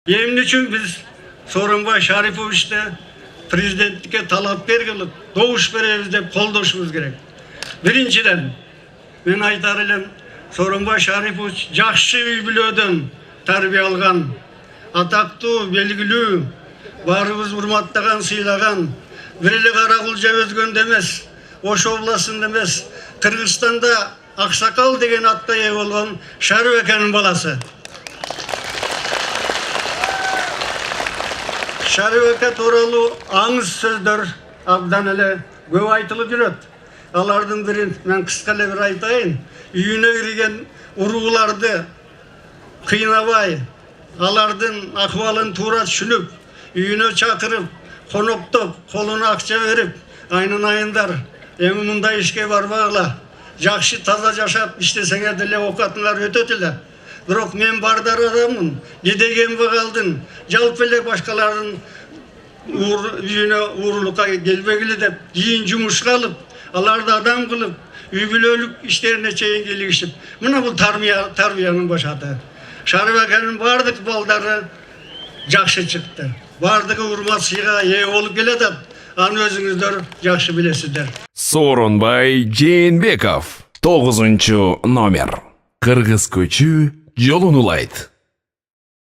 Emne üçün biz Sooronbay Şaripovичти президенттикке талапкер кылып, добуш беребиз деп колдошубуз керек. Биринчиден, мен айтар элем, Сооронбай Шарипович жакшы үй-бүлөдөн тарбия алган, атактуу, белгилүү, баарыбыз урматтаган, сыйлаган, бир эле Каракулжа өзгөндө эмес, Ош областында эмес, Кыргызстанда Аксакал деген атка ээ болгон Шарыбекенин баласы. Шарыбеке тууралуу аңыз сөздөр абдан эле көп айтылып жүрөт. Алардын бирин мен кыска эле бир айтайын. Үйүнө кирген урууларды кыйнабай, алардын акыбалын туура түшүнүп, үйүнө чакырып, коноктоп, колуна акча берип, айнын айындар эми мындай ишке барбагыла. Жакшы таза жашап иштесеңер деле оокатыңар өтөт эле. Бирок мен бардар адаммын, кедеген багалдын, жалпы эле башкалардын үйүнө уурулукка келбегиле деп, кийин жумушка алып, аларды адам кылып, үй-бүлөлүк иштерине чейин келишип, мына бул тарбиянын башаты. Шарыбекенин бардык балдары жакшы чыкты. Бардыгы урмат сыйга ээ болуп келатат. Аны өзүңүздөр жакшы билесиздер. Сооронбай Жээнбеков, 9 номер. Кыргыз көчү жолун улайт.